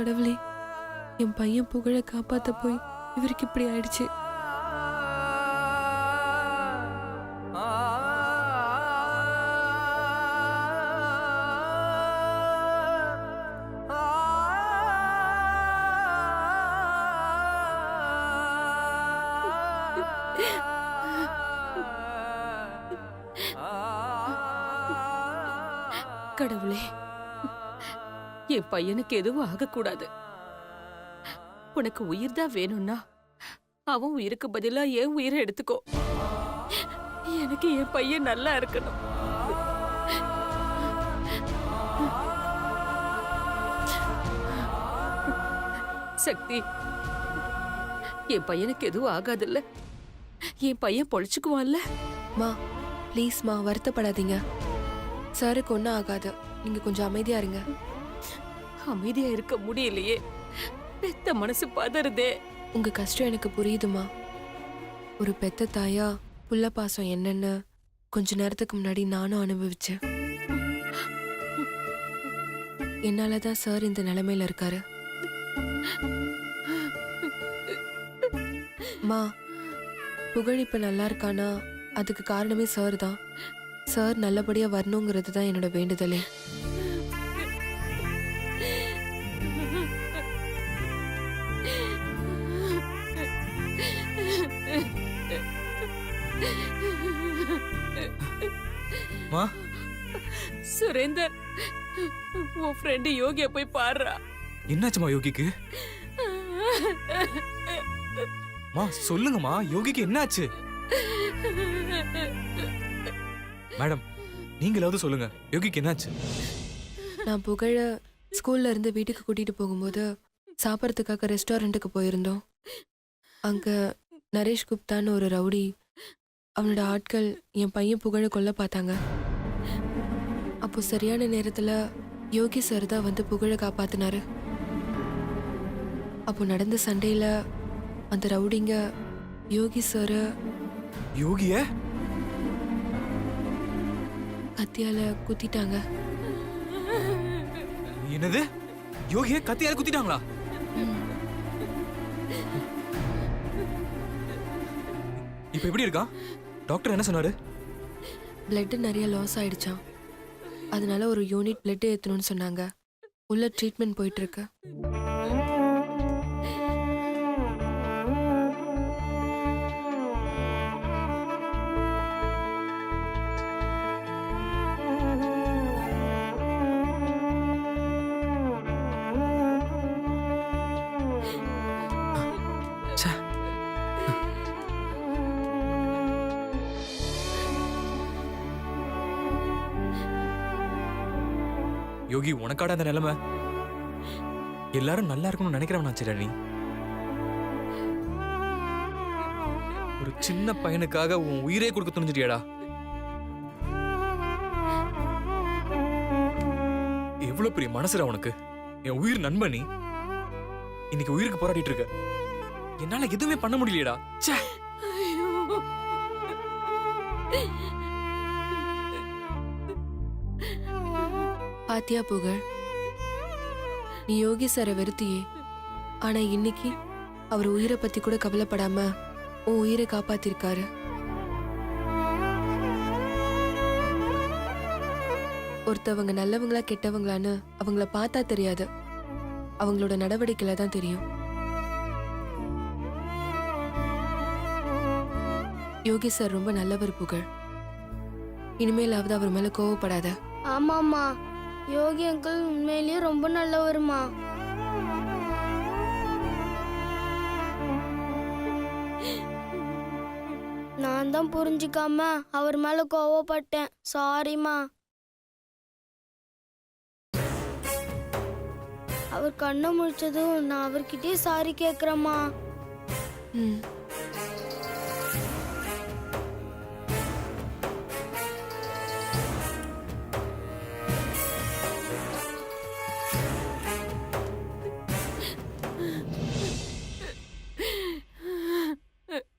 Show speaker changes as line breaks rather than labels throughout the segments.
கடவுளே, என் பையன் புகழை காப்பாத்த போய் இவருக்கு இப்படி ஆயிடுச்சு.
கடவுளே, என் பையனுக்கு எதுவும் ஆகக்கூடாது. உனக்கு உயிர் தான் வேணும்னா அவன் உயிருக்கு பதிலா என் உயிரை எடுத்துக்கோ. எனக்கு என் பையன் நல்லா இருக்கணும். சக்தி, என் பையனுக்கு எதுவும் ஆகாதுல்ல? என் பையன் பொழைச்சுக்குவான்ல?
மா ப்ளீஸ்மா, வருத்தப்படாதீங்க. சாருக்கு ஒன்றும் ஆகாது. நீங்க கொஞ்சம் அமைதியா இருங்க.
அமைதியா இருக்க முடியலையே, பெத்த மனசு பதறுதே.
உங்க கஷ்டம் எனக்கு புரியுதுமா. ஒரு பெத்த தாயா புள்ள பாசம் என்னன்னு கொஞ்ச நேரத்துக்கு முன்னாடி நானும் அனுபவிச்சேன். என்னாலதான் சார் இந்த நிலைமையில இருக்காரு. மா, புகழ் இப்ப நல்லா இருக்கானா அதுக்கு காரணமே சார் தான். சார் நல்லபடியா வரணுங்கிறது தான் என்னோட வேண்டுதலே.
மா,
சுரேந்தர், உன் ஃப்ரெண்டு யோகியா போய் பாருடா.
என்னாச்சுமா யோகிக்கு? மா சொல்லுங்கம்மா, யோகிக்கு என்னாச்சு? மேடம், நீங்களாவது சொல்லுங்க, யோகிக்கு என்னாச்சு?
நான் புகழ ஸ்கூல்ல இருந்து வீட்டுக்கு கூட்டிட்டு போகும்போது சாப்பிட்றதுக்காக ரெஸ்டாரண்ட்டுக்கு போயிருந்தோம். அங்க நரேஷ் குப்தான்னு ஒரு ரவுடி, அவனோட ஆட்கள் என் பையன் புகழ கொல்ல பார்த்தாங்க. அப்போ சரியான நேரத்துல யோகி சார் தான் வந்து புகழ காப்பாத்தினாரு. அப்போ நடந்த சண்டையில அந்த ரவுடிங்க யோகி சார
யோகிய
கத்தியால குத்திட்டாங்க.
என்னது? யோகிய கத்தியால குத்திட்டாங்களா? இப்ப எப்படி இருக்கா? டாக்டர் என்ன சொன்னாரு?
பிளட் நிறைய லாஸ் ஆயிடுச்சான். அதனால ஒரு யூனிட் பிளட் ஏத்தணும்னு சொன்னாங்க. உள்ள ட்ரீட்மெண்ட் போயிட்டு இருக்கு.
யோகி, உனக்காட அந்த நிலைமை? எல்லாரும் நல்லா இருக்கணும்னு நினைக்கிறவனாச்சுடா நீ. ஒரு சின்ன பையனுக்காக உன் உயிரே கொடுக்க துணிஞ்சிட்டியாடா. எவ்வளவு பெரிய மனசுடா உனக்கு. என் உயிர் நண்பன் நீ. இன்னைக்கு உயிருக்கு போராடிட்டு இருக்க. என்னால எதுவுமே பண்ண முடியலையடா. ச்சே.
பாத்தியா புகழ், நீ யோகி சாரை வெறுத்தியே, ஆனா இன்னைக்கு அவர் உயிரை பத்தி கூட கவலைப்படாம உன் உயிரை காப்பாத்திருக்காரு. ஒருத்தவங்க நல்லவங்களா கெட்டவங்களான்னு அவங்கள பார்த்தா தெரியாது, அவங்களோட நடவடிக்கையில தான் தெரியும். யோகி சார் ரொம்ப நல்லவர் புகழ். இனிமேலாவது அவர் மேல கோவப்படாத.
ஆமாம்மா, யோகி அங்கிள் உண்மையிலேயே ரொம்ப நல்லவருமா. நான் தான் புரிஞ்சுக்காம அவர் மேல கோவப்பட்டேன். சாரிம்மா. அவர் கண்ணை முடிச்சதும் நான் அவர்கிட்டயே சாரி கேக்குறேம்மா.
ம்.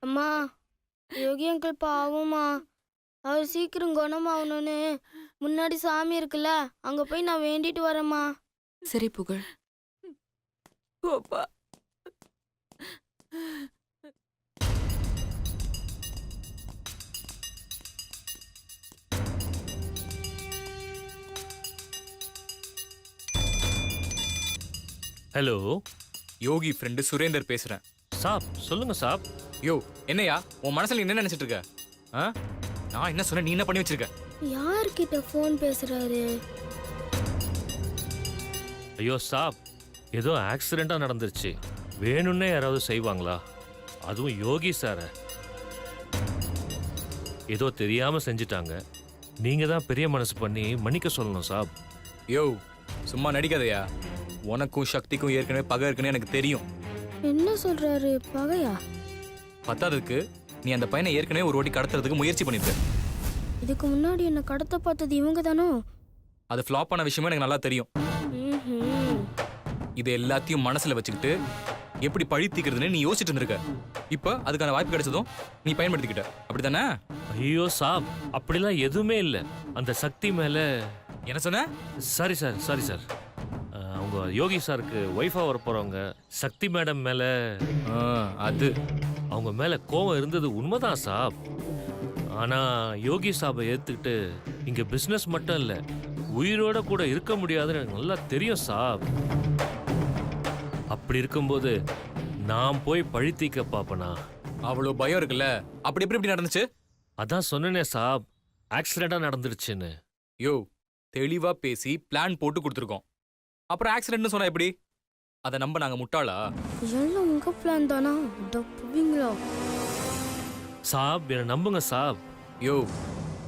அம்மா, யோகி அங்கிள் பாவமா. அவர் சீக்கிரம் குணமாகணும்னு முன்னாடி சாமி இருக்குல்ல, அங்க போய் நான் வேண்டிட்டு வரேம்மா.
சரி புகழ்,
போப்பா.
ஹலோ
யோகி ஃப்ரெண்டு சுரேந்தர் பேசுறேன்.
சாப், சொல்லுங்க சாப்.
யோ என்னையா உன் மனசுல நீ என்ன நினைச்சிட்டு இருக்க? ஆ? நான் என்ன சொன்ன, நீ என்ன பண்ணி வச்சிருக்க?
யார்கிட்ட ஃபோன் பேசுறாரு?
ஐயோ சாப், ஏதோ ஆக்சிடென்ட்டா நடந்துருச்சு. வேணும்னே யாராவது செய்வாங்களா? அதுவும் யோகி சார ஏதோ தெரியாம செஞ்சிட்டாங்க. நீங்க தான் பெரிய மனசு பண்ணி மன்னிக்க சொல்லணும் சாப்.
யோ சும்மா நடிக்காதயா. உனக்கும் சக்திக்கும் ஏற்கனவே பகை இருக்குன்னு எனக்கு தெரியும்.
என்ன சொல்றாரு? பகையா?
பத்தாததுக்கு நீ அந்த பையனை ஏற்கனவே ஒரு வாட்டி கடத்துறதுக்கு முயற்சி பண்ணிருக்க.
இதுக்கு முன்னாடி என்ன கடத்த பார்த்தது இவங்க தானோ?
அது ஃப்ளாப் ஆன விஷயமும் எனக்கு நல்லா தெரியும். இது எல்லாத்தையும் மனசுல வச்சுக்கிட்டு எப்படி பழி தீக்கிறதுன்னு நீ யோசிச்சுட்டு இருந்திருக்க. இப்ப அதுக்கான வாய்ப்பு கிடைச்சதும் நீ பயன்படுத்திக்கிட்ட, அப்படித்தானே?
ஐயோ சாப், அப்படிலாம் எதுவுமே இல்ல. அந்த சக்தி மேல
என்ன சொன்ன?
Sorry sir, sorry sir. அவங்க யோகி சாருக்கு ஒய்ஃபா வர போறவங்க சக்தி மேடம் மேல
அது
அவங்க மேல கோவம் இருந்தது உண்மைதான் சாப். ஆனா யோகி சாபை ஏத்துக்கிட்டு இங்க பிசினஸ் மட்டும் இல்ல, உயிரோட கூட இருக்க முடியாதுன்னு எனக்கு நல்லா தெரியும் சாப். அப்படி இருக்கும்போது நான் போய் பழி தீக்க பாப்பனா?
அவ்வளவு பயம் இருக்குல்ல, அப்படி எப்படி நடந்துச்சு?
அதான் சொன்னேனே சாப், ஆக்சிடென்டா நடந்துருச்சுன்னு.
யோ தெளிவா பேசி பிளான் போட்டு கொடுத்துருக்கோம். அப்புறம் ஆக்சிடென்ட்னு சொன்னா எப்படி? அதை நம்ப நாங்க முட்டாளா?
எல்லாம் உங்க பிளான் தானா? புவீங்களா
சாப், என்ன நம்புங்க சாப்.
யோ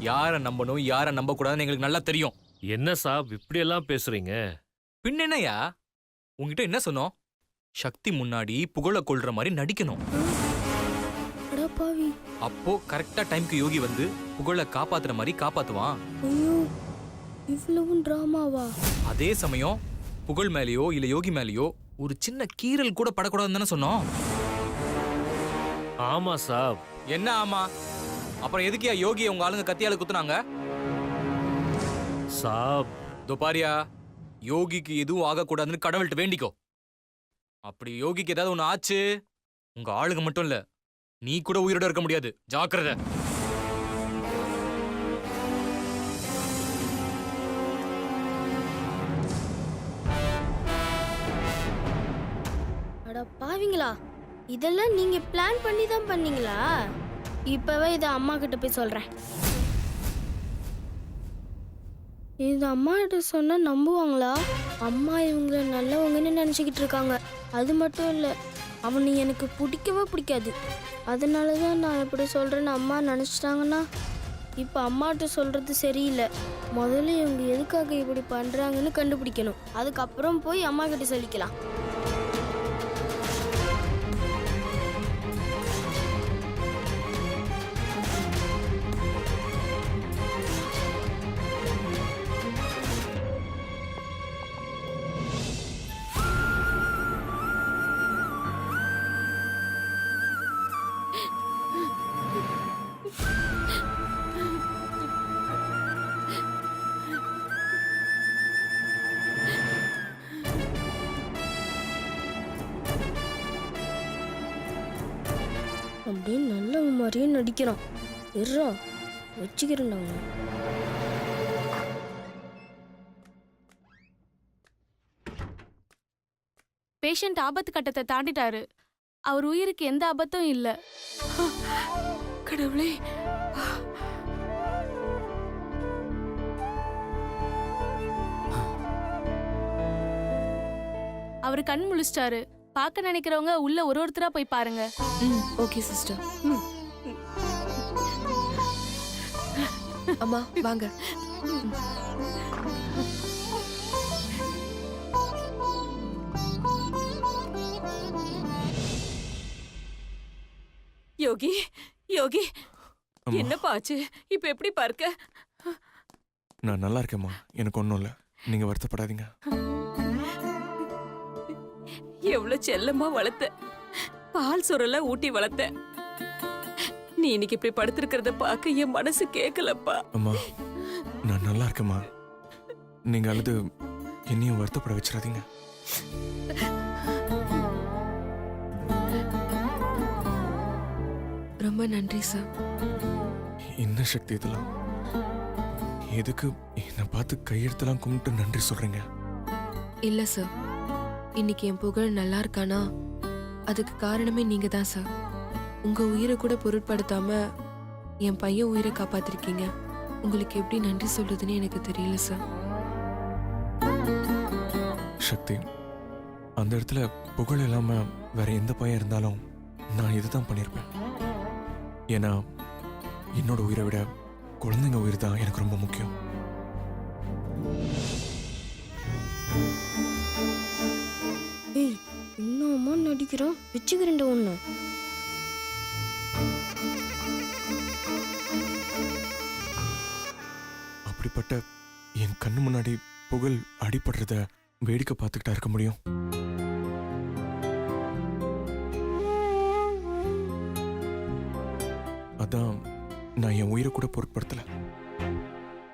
யாரை நம்பணும் யாரை நம்ப கூடாதுன்னு எங்களுக்கு நல்லா தெரியும்.
என்ன சாப் இப்படி எல்லாம் பேசுறீங்க?
பின்ன என்னையா, உங்ககிட்ட என்ன சொன்னோம்? சக்தி முன்னாடி புகழ கொள்ற மாதிரி நடிக்கணும்.
அடப்பாவி.
அப்போ கரெக்டா டைம்க்கு யோகி வந்து புகழ காப்பாத்துற மாதிரி காப்பாத்துவான்.
ஐயோ, இவ்வளவும் டிராமாவா?
அதே சமயம் புகழ் மேலேயோ இல்ல யோகி மேலேயோ ஒரு சின்ன கீறல் கூட படக்கூடாதுன்னு தானே சொன்னோம்.
ஆமா சாப்.
என்ன ஆமா? அப்புறம் எதுக்கியா யோகியை உங்க ஆளுங்க கத்தியால குத்துனாங்க?
சாப்,
பாரியா, யோகிக்கு எதுவும் ஆகக்கூடாதுன்னு கடவுள்கிட்ட வேண்டிக்கோ. அப்படி யோகிக்கு ஏதாவது ஒண்ணு ஆச்சு, உங்க ஆளுங்க மட்டும் இல்ல, நீ கூட உயிரோட இருக்க முடியாது. ஜாக்கிரதை.
அடப்பாவிங்களா, இதெல்லாம் நீங்க பிளான் பண்ணி தான் பண்ணீங்களா? இப்பவே இதை அம்மா கிட்ட போய் சொல்றேன். இது அம்மா கிட்ட சொன்னா நம்புவாங்களா? அம்மா இவங்கள நல்லவங்கன்னு நினச்சிக்கிட்டு இருக்காங்க. அது மட்டும் இல்லை, அவனை எனக்கு பிடிக்கவே பிடிக்காது. அதனால தான் நான் இப்படி சொல்கிறேன்னு அம்மா நினச்சிட்டாங்கன்னா இப்போ அம்மாட்ட சொல்கிறது சரியில்லை. முதல்ல இவங்க எதுக்காக இப்படி பண்ணுறாங்கன்னு கண்டுபிடிக்கணும். அதுக்கப்புறம் போய் அம்மா கிட்ட சொல்லிக்கலாம். அப்படியே நல்லவன் மாதிரியே நடிக்கிறான். இருறா, வச்சுக்கிறேன்டா அவனை.
பேஷண்ட் ஆபத்து கட்டத்தை தாண்டிட்டாரு. அவர் உயிருக்கு எந்த ஆபத்தும் இல்ல.
கடவுளே,
அவரு கண் முழிச்சிட்டாரு. பார்க்க நினைக்கிறவங்க உள்ள ஒரு ஒருத்தரா போய் பாருங்க.
Okay sister. அம்மா வாங்க.
யோகி, யோகி, என்னப்பா ஆச்சு? இப்ப எப்படி பார்க்க?
நான் நல்லா இருக்கேம்மா, எனக்கு ஒன்றும் இல்லை, நீங்க வருத்தப்படாதீங்க.
எவ்வளவு செல்லமா வளர்த்த, பால் சொரல ஊட்டி வளர்த்த. நீ இன்னைக்கு இப்படி படுத்திருக்கிறத பார்க்க என் மனசு கேட்கலப்பா.
அம்மா நான் நல்லா இருக்கேம்மா, நீங்க அழுது என்னையும் வருத்தப்பட வச்சிடாதீங்க.
ரொம்ப நன்றி சார்.
என்ன சக்தி இதெல்லாம்? எதுக்கு என்னை பார்த்து கையெழுத்தெல்லாம் கும்பிட்டு நன்றி சொல்றீங்க?
இல்ல சார், இன்னைக்கு என் புகழ் நல்லா இருக்கானா அதுக்கு காரணமே நீங்க தான் சார். உங்க உயிரை கூட பொருட்படுத்தாம என் பையன் உயிரை காப்பாத்திருக்கீங்க. உங்களுக்கு எப்படி நன்றி சொல்றதுன்னு எனக்கு தெரியல சார்.
சக்தி, அந்த இடத்துல புகழ் இல்லாம வேற எந்த பையன் இருந்தாலும் நான் இதுதான் பண்ணியிருப்பேன். ஏன்னா என்னோட உயிரை விட குழந்தைங்க உயிர் தான் எனக்கு ரொம்ப முக்கியம்.
ஏய், இன்னும் நடிக்கிறோம், வச்சுக்கிறேன் ஒன்று.
அப்படிப்பட்ட என் கண்ணு முன்னாடி புகழ் அடிபடுறத வேடிக்கை பார்த்துக்கிட்டா இருக்க முடியும்? அதான் நான் என் உயிரை கூட பொருட்படுத்தல.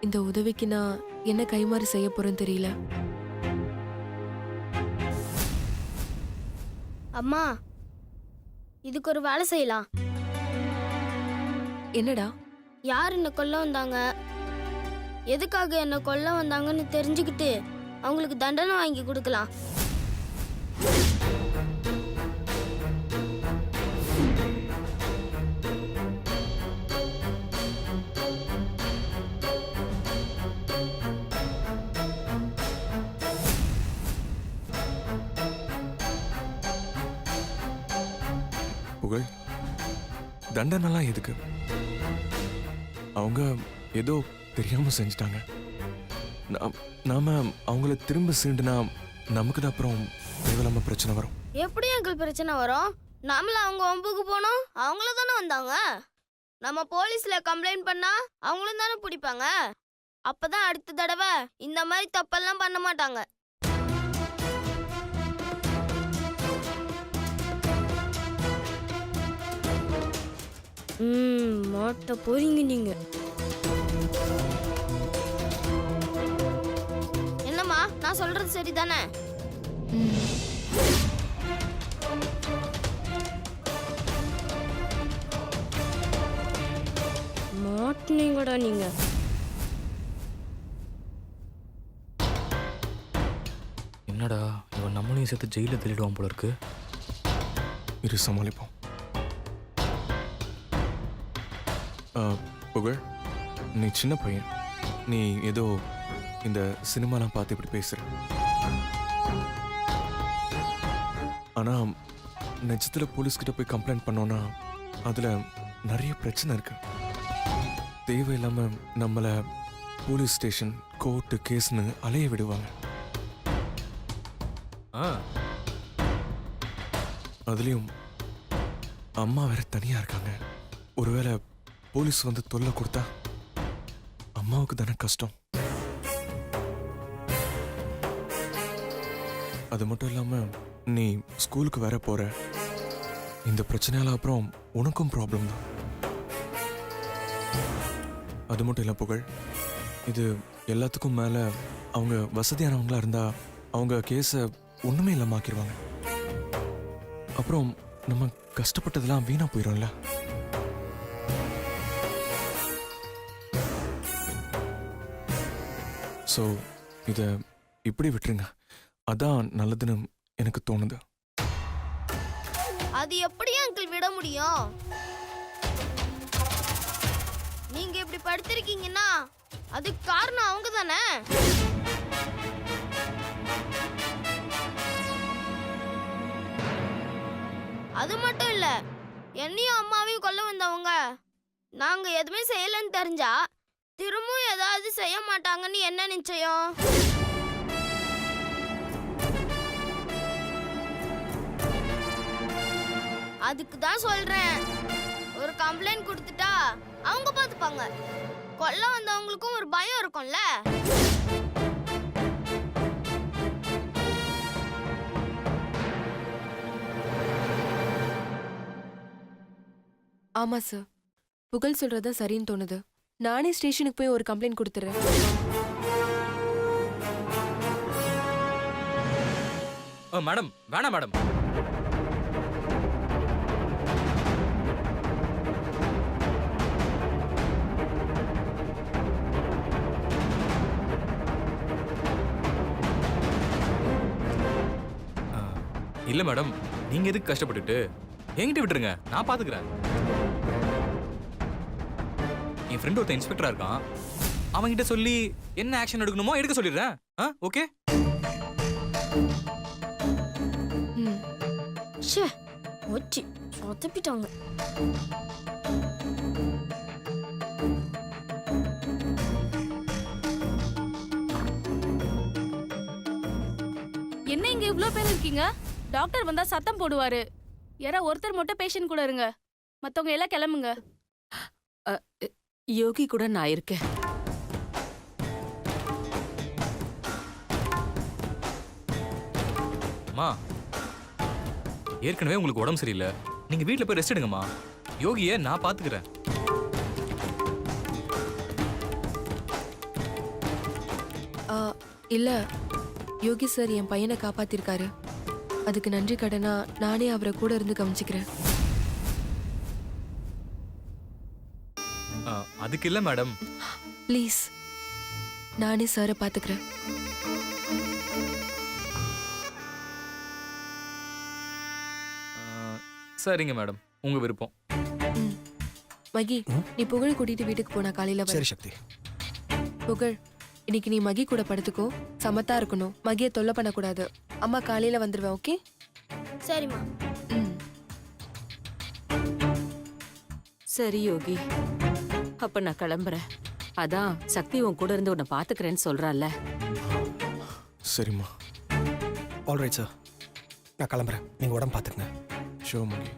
இந்த உதவிக்கு நான் என்ன கைமாறு செய்ய போறேன்னு தெரியல.
அம்மா, இதுக்கு ஒரு வேலை செய்யலாம்.
என்னடா?
யார் என்னை கொல்ல வந்தாங்க, எதுக்காக என்னை கொல்ல வந்தாங்கன்னு தெரிஞ்சுக்கிட்டு அவங்களுக்கு தண்டனை வாங்கி கொடுக்கலாம்.
புகழ், தண்டனைலாம் எதுக்கு? அவங்க ஏதோ தெரியாம செஞ்சிட்டாங்க. நாம அவங்கள திரும்ப சீண்டுனா நமக்கு தான் அப்புறம் தேவையில்லாம பிரச்சனை வரும்.
எப்படி எங்களுக்கு பிரச்சனை வரும்? நம்மள அவங்க வம்புக்கு போனோம், அவங்களும் தானே வந்தாங்க. நம்ம போலீஸ்ல கம்ப்ளைண்ட் பண்ணா அவங்களும் தானே பிடிப்பாங்க. அப்பதான் அடுத்த தடவை இந்த மாதிரி தப்பெல்லாம் பண்ண மாட்டாங்க. மாட்ட போறீங்க நீங்க. என்னம்மா, நான் சொல்றது சரிதானே? மாட்டினீங்கடா நீங்க.
என்னடா இவன் நம்மளையும் சேர்த்து ஜெயில தள்ளிடுவான் போல இருக்கு.
இரு, சமாளிப்போம். புகழ், நீ சின்ன பையன். நீ ஏதோ இந்த சினிமாலாம் பார்த்து இப்படி பேசுற. ஆனா நிஜத்துல போலீஸ்கிட்ட போய் கம்ப்ளைண்ட் பண்ணோன்னா அதுல நிறைய பிரச்சனை இருக்கு. தேவையில்லாம நம்மள போலீஸ் ஸ்டேஷன், கோர்ட்டு, கேஸ்னு அலைய விடுவாங்க. அதுலயும் அம்மா வேற தனியா இருக்காங்க. ஒருவேளை போலீஸ் வந்து தொல்லை கொடுத்தா அம்மாவுக்கு தானே கஷ்டம். அது மட்டும் இல்லாம நீ ஸ்கூலுக்கு வேற போற. இந்த பிரச்சனையால அப்புறம் உனக்கும் ப்ராப்ளம் தான். அது மட்டும் இல்ல புகழ், இது எல்லாத்துக்கும் மேல அவங்க வசதியானவங்களா இருந்தா அவங்க கேஸை ஒண்ணுமே இல்லாம ஆக்கிடுவாங்க. அப்புறம் நம்ம கஷ்டப்பட்டதெல்லாம் வீணா போயிடும்ல. ஸோ இதை இப்படி விட்டுருங்க, அதான் நல்லதுன்னு எனக்கு தோணுது.
அது எப்படி அங்கிள் விட முடியும்? நீங்க இப்படி படுத்திருக்கீங்கன்னா அதுக்கு காரணம் அவங்க தானே. அது மட்டும் இல்ல, என்னையும் அம்மாவையும் கொல்ல வந்தவங்க நாங்க எதுவுமே செய்யலன்னு தெரிஞ்சா திரும்பவும் ஏதாவது செய்ய மாட்டாங்கன்னு என்ன நிச்சயம்? அதுக்கு தான் சொல்றேன், ஒரு கம்ப்ளைண்ட் கொடுத்துட்டா அவங்க பார்த்துப்பாங்க. கொல்ல வந்தவங்களுக்கும் ஒரு பயம் இருக்கும்ல.
ஆமா சார், புகழ் சொல்றதா சரின்னு தோணுது. நானே ஸ்டேஷனுக்கு போய் ஒரு கம்ப்ளைண்ட் கொடுத்துறேன்.
மேடம் வேணாம் மேடம். இல்ல மேடம், நீங்க எதுக்கு கஷ்டப்பட்டுட்டு என்கிட்ட விட்டுருங்க, நான் பாத்துக்கிறேன். என் ஃப்ரெண்ட் ஒருத்தன் இன்ஸ்பெக்டரா இருக்கான், அவன்கிட்ட சொல்லி என்ன ஆக்ஷன் எடுக்கணுமோ எடுக்க சொல்லிடுறேன். ஓகே?
ம்.
ஷே வச்சு சொதப்பிட்டாங்க.
என்ன இங்க இவ்ளோ பேர் இருக்கீங்க? டாக்டர் வந்தா சத்தம் போடுவாரு. யாரா ஒருத்தர் மட்டும் பேஷண்ட் கூட இருங்க. மத்தவங்க எல்லாம் கிளம்புங்க.
யோகி கூட நான் இருக்கேன்.
அம்மா, ஏற்கனவே உங்களுக்கு உடம்பு சரியில்லை, நீங்க வீட்ல போய் ரெஸ்ட் எடுங்கம்மா. யோகியை நான் பாத்துக்கிறேன்.
ஆ, இல்ல யோகி சார் என் பையனை காப்பாத்திருக்காரு. அதுக்கு நன்றி கடனா நானே அவரை கூட இருந்து கவனிச்சுக்கிறேன்.
அதுக்கு இல்ல மேடம்.
ப்ளீஸ், நானே சாரை பாத்துக்கிறேன்.
சரிங்க மேடம், உங்க விருப்பம்.
ம். மகி, நீ புகழ் கூட்டிட்டு வீட்டுக்கு போனா காலையில வர.
சரி சக்தி.
புகழ், இன்னைக்கு நீ மகி கூட படுத்துக்கோ. சமத்தா இருக்கணும், மகியை தொல்லை பண்ணக்கூடாது. அம்மா காலையில வந்துருவேன். ஓகே?
சரிம்மா.
ம்.
சரி யோகி, அப்ப நான் கிளம்புறேன். அதான் சக்தி உன் கூட இருந்து உன்னை பாத்துக்கிறேன்னு சொல்றால.
சரிம்மா.
ஆல்ரைட் சார், நான் கிளம்புறேன். நீங்கள் உடம்பு பார்த்துக்குங்க.
ஷோ மகி.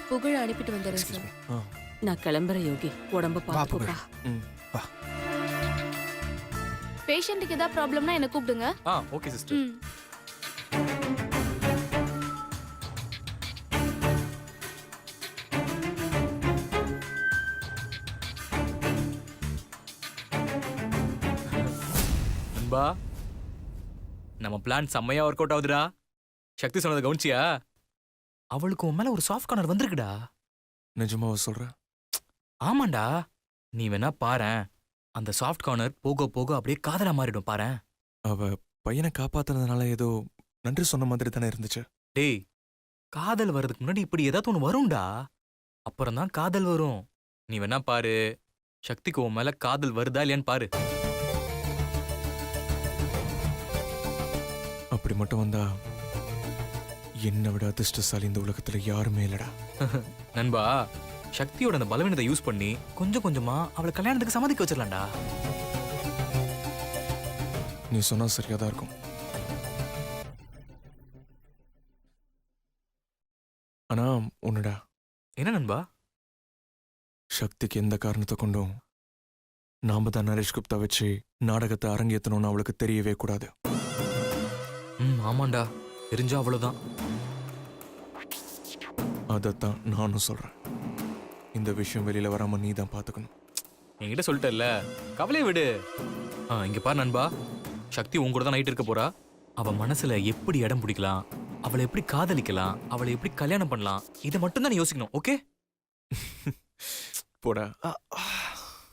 புகழ் அனுப்பிட்டு வந்துடுறேன் சார்.
ஆ.
நான் கிளம்புறேன் யோகி, உடம்ப
வா புகழ்.
பாத்துக்கோப்பா.
ம்.
வா.
பேஷண்ட்டுக்கு ஏதாவது ப்ராப்ளம்னா என்ன கூப்பிடுங்க.
Okay sister.
ம்.
நண்பா, நம்ம பிளான் செம்மையா ஒர்க் அவுட் ஆகுதுடா. சக்தி சொன்னதை கவனிச்சியா? அவளுக்கு உன் மேல ஒரு சாஃப்ட் கார்னர் வந்திருக்குடா.
நிஜமாவா சொல்ற?
ஆமாண்டா, நீ வேணா பாரேன். அந்த சாஃப்ட் கார்னர் போக போக அப்படியே காதலா மாறிடும் பாரேன்.
அவ பையனை காப்பாத்துனதுனால ஏதோ நன்றி சொன்ன மாதிரி தானே இருந்துச்சு.
டேய், காதல் வர்றதுக்கு முன்னாடி இப்படி ஏதாவது ஒன்று வரும்டா. அப்புறம் தான் காதல் வரும். நீ வேணா பாரு, சக்திக்கு உன் மேல காதல் வருதா இல்லையான்னு பாரு.
அப்படி மட்டும் வந்தா என்னை விட அதிர்ஷ்டசாலி இந்த உலகத்துல யாருமே இல்லடா.
நண்பா, சக்தியோட அந்த பலவீனத்தை யூஸ் பண்ணி கொஞ்சம் கொஞ்சமா அவளை கல்யாணத்துக்கு சம்மதிக்க வச்சிடலாம்டா.
நீ சொன்னா சரியா தான் இருக்கும். ஆனா உன்னடா,
என்ன நண்பா?
சக்திக்கு எந்த காரணத்தை கொண்டும் நாம தான் நரேஷ் குப்தா வச்சு நாடகத்தை அரங்கேற்றணும்னு அவளுக்கு தெரியவே கூடாது.
ஆமாண்டா, தெரிஞ்சா அவ்வளவுதான்.
அதைத்தான் நானும் சொல்றேன். இந்த விஷயம் வெளியில வராம நீ தான் பாத்துக்கணும்.
என்கிட்ட சொல்லிட்டல, கவலையை விடு. இங்க பாரு நண்பா, சக்தி உன் கூட தான் நைட் இருக்க போறா. அவ மனசுல எப்படி இடம் பிடிக்கலாம், அவளை எப்படி காதலிக்கலாம், அவளை எப்படி கல்யாணம் பண்ணலாம், இதை மட்டும் தான் நீ யோசிக்கணும். ஓகே?
போடா.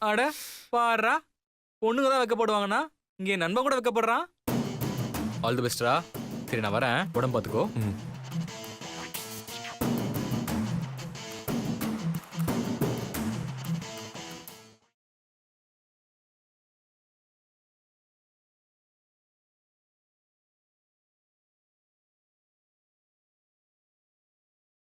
அட பாரா, பொண்ணுங்க தான் வைக்கப்படுவாங்கன்னா இங்கே நண்பன் கூட வைக்கப்படுறான். All the பெஸ்ட்ரா. சரி, நான் வரேன். உடம்பு பார்த்துக்கோ.
ம்.